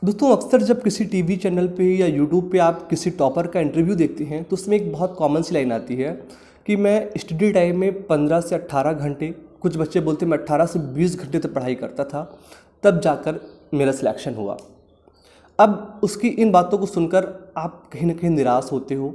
दोस्तों अक्सर जब किसी टीवी चैनल पे या यूट्यूब पे आप किसी टॉपर का इंटरव्यू देखते हैं तो उसमें एक बहुत कॉमन सी लाइन आती है कि मैं स्टडी टाइम में 15 से 18 घंटे, कुछ बच्चे बोलते हैं मैं 18 से 20 घंटे तक पढ़ाई करता था, तब जाकर मेरा सिलेक्शन हुआ। अब उसकी इन बातों को सुनकर आप कहीं ना कहीं निराश होते हो।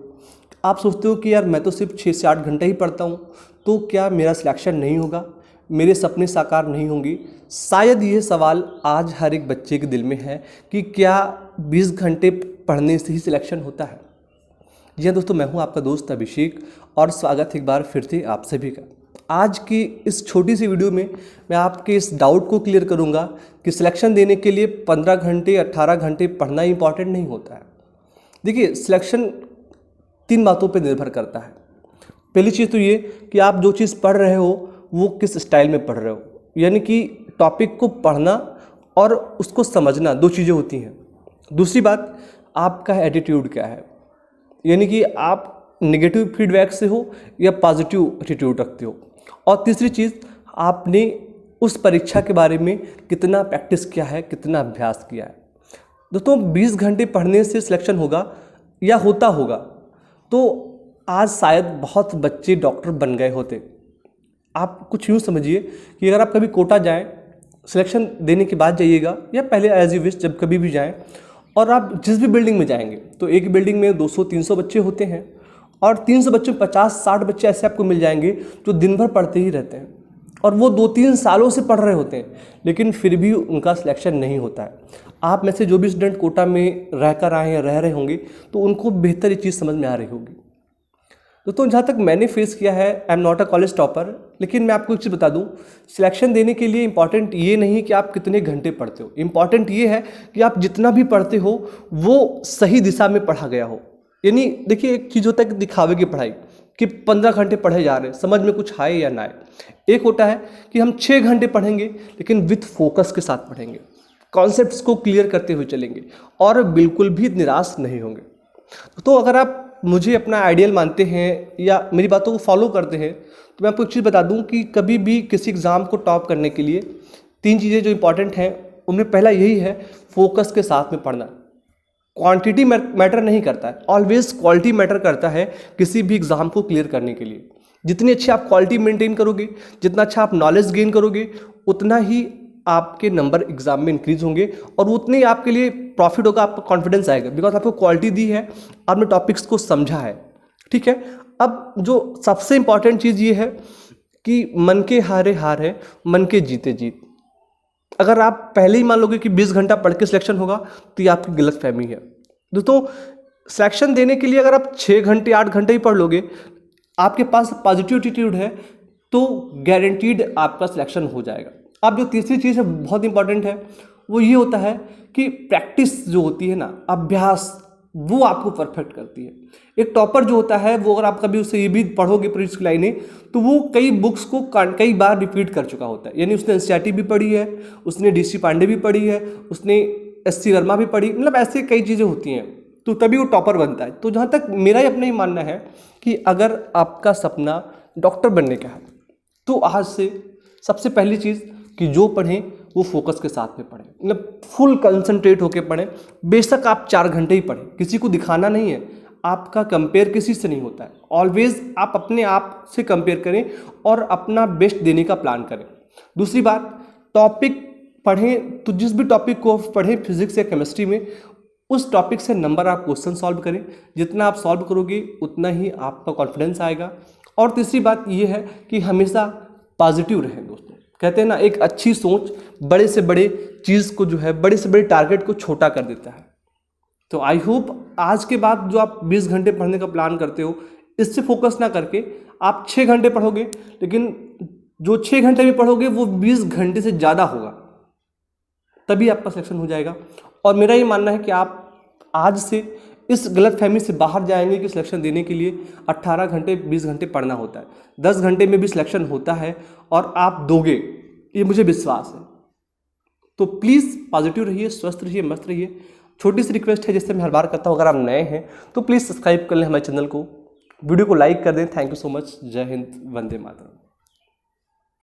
आप सोचते हो कि यार मैं तो सिर्फ 6 से 8 घंटे ही पढ़ता हूँ, तो क्या मेरा सिलेक्शन नहीं होगा, मेरे सपने साकार नहीं होंगे। शायद ये सवाल आज हर एक बच्चे के दिल में है कि क्या 20 घंटे पढ़ने से ही सिलेक्शन होता है। जी हाँ दोस्तों, मैं हूँ आपका दोस्त अभिषेक और स्वागत एक बार फिर से आप सभी का। आज की इस छोटी सी वीडियो में मैं आपके इस डाउट को क्लियर करूँगा कि सिलेक्शन देने के लिए 15 घंटे 18 घंटे पढ़ना इंपॉर्टेंट नहीं होता है। देखिए, सिलेक्शन 3 बातों पर निर्भर करता है। पहली चीज़ तो ये कि आप जो चीज़ पढ़ रहे हो वो किस स्टाइल में पढ़ रहे हो, यानी कि टॉपिक को पढ़ना और उसको समझना 2 चीज़ें होती हैं। दूसरी बात, आपका एटीट्यूड क्या है, यानी कि आप नेगेटिव फीडबैक से हो या पॉजिटिव एटीट्यूड रखते हो। और तीसरी चीज़, आपने उस परीक्षा के बारे में कितना प्रैक्टिस किया है, कितना अभ्यास किया है। दोस्तों 20 घंटे पढ़ने से सिलेक्शन होगा या होता होगा तो आज शायद बहुत बच्चे डॉक्टर बन गए होते। आप कुछ यूँ समझिए कि अगर आप कभी कोटा जाएं, सिलेक्शन देने के बाद जाइएगा या पहले एज यू विश, जब कभी भी जाएं, और आप जिस भी बिल्डिंग में जाएंगे तो एक बिल्डिंग में 200-300 बच्चे होते हैं और 300 बच्चों में 50-60 बच्चे ऐसे आपको मिल जाएंगे जो दिन भर पढ़ते ही रहते हैं और वो 2-3 सालों से पढ़ रहे होते हैं, लेकिन फिर भी उनका सिलेक्शन नहीं होता है। आप में से जो भी स्टूडेंट कोटा में रहकर आए या रह रहे होंगे तो उनको बेहतर ये चीज़ समझ में आ रही होगी। दोस्तों जहाँ तक मैंने फेस किया है, I am not a college topper, लेकिन मैं आपको एक चीज़ बता दूं, सिलेक्शन देने के लिए इंपॉर्टेंट ये नहीं कि आप कितने घंटे पढ़ते हो, इंपॉर्टेंट ये है कि आप जितना भी पढ़ते हो वो सही दिशा में पढ़ा गया हो। यानी देखिए, एक चीज़ होता है कि दिखावे की पढ़ाई कि 15 घंटे पढ़े जा रहे हैं, समझ में कुछ आए या ना आए। एक होता है कि हम 6 घंटे पढ़ेंगे लेकिन विथ फोकस के साथ पढ़ेंगे, कॉन्सेप्ट्स को क्लियर करते हुए चलेंगे और बिल्कुल भी निराश नहीं होंगे। तो अगर आप मुझे अपना आइडियल मानते हैं या मेरी बातों को फॉलो करते हैं तो मैं आपको एक चीज़ बता दूं कि कभी भी किसी एग्ज़ाम को टॉप करने के लिए 3 चीज़ें जो इंपॉर्टेंट हैं, उनमें पहला यही है फोकस के साथ में पढ़ना। क्वांटिटी मैटर नहीं करता है, ऑलवेज क्वालिटी मैटर करता है किसी भी एग्ज़ाम को क्लियर करने के लिए। जितनी अच्छी आप क्वालिटी मेंटेन करोगे, जितना अच्छा आप नॉलेज गेन करोगे, उतना ही आपके नंबर एग्जाम में इंक्रीज होंगे और उतने ही आपके लिए प्रॉफिट होगा, आपका कॉन्फिडेंस आएगा, बिकॉज आपको क्वालिटी दी है, आपने टॉपिक्स को समझा है। ठीक है, अब जो सबसे इंपॉर्टेंट चीज़ ये है कि मन के हारे हार है, मन के जीते जीत। अगर आप पहले ही मान लोगे कि 20 घंटा पढ़ के सिलेक्शन होगा तो ये आपकी गलत फहमी है। दोस्तों सिलेक्शन देने के लिए अगर आप 6 घंटे 8 घंटे ही पढ़ लोगे, आपके पास पॉजिटिव एटीट्यूड है, तो गारंटीड आपका सिलेक्शन हो जाएगा। अब जो तीसरी चीज़ है बहुत इंपॉर्टेंट है, वो ये होता है कि प्रैक्टिस जो होती है ना, अभ्यास, वो आपको परफेक्ट करती है। एक टॉपर जो होता है वो अगर आप कभी उससे ये भी पढ़ोगे पूरी उसकी लाइनें, तो वो कई बुक्स को कई बार रिपीट कर चुका होता है। यानी उसने एनसीईआरटी भी पढ़ी है, उसने डीसी पांडे भी पढ़ी है, उसने एससी वर्मा भी पढ़ी, मतलब ऐसे कई चीज़ें होती हैं, तो तभी वो टॉपर बनता है। तो जहाँ तक मेरा अपना ही मानना है कि अगर आपका सपना डॉक्टर बनने का है तो आज से सबसे पहली चीज़ कि जो पढ़ें वो फोकस के साथ में पढ़ें, मतलब फुल कंसंट्रेट होकर पढ़ें। बेशक आप 4 घंटे ही पढ़ें, किसी को दिखाना नहीं है, आपका कंपेयर किसी से नहीं होता है। ऑलवेज आप अपने आप से कंपेयर करें और अपना बेस्ट देने का प्लान करें। दूसरी बात, टॉपिक पढ़ें तो जिस भी टॉपिक को पढ़ें, फिजिक्स या केमिस्ट्री में, उस टॉपिक से नंबर आप क्वेश्चन सॉल्व करें। जितना आप सॉल्व करोगे उतना ही आपका कॉन्फिडेंस आएगा। और तीसरी बात यह है कि हमेशा पॉजिटिव रहें। दोस्तों कहते हैं ना, एक अच्छी सोच बड़े से बड़े चीज़ को जो है, बड़े से बड़े टारगेट को छोटा कर देता है। तो आई होप आज के बाद जो आप 20 घंटे पढ़ने का प्लान करते हो, इससे फोकस ना करके आप 6 घंटे पढ़ोगे, लेकिन जो 6 घंटे में पढ़ोगे वो 20 घंटे से ज़्यादा होगा, तभी आपका सिलेक्शन हो जाएगा। और मेरा ये मानना है कि आप आज से इस गलतफहमी से बाहर जाएंगे कि सिलेक्शन देने के लिए 18 घंटे 20 घंटे पढ़ना होता है। 10 घंटे में भी सिलेक्शन होता है और आप दोगे, ये मुझे विश्वास है। तो प्लीज़ पॉजिटिव रहिए, स्वस्थ रहिए, मस्त रहिए। छोटी सी रिक्वेस्ट है जिससे मैं हर बार करता हूँ, अगर आप नए हैं तो प्लीज़ सब्सक्राइब कर लें हमारे चैनल को, वीडियो को लाइक कर दें। Thank you so much. जय हिंद, वंदे मातरम।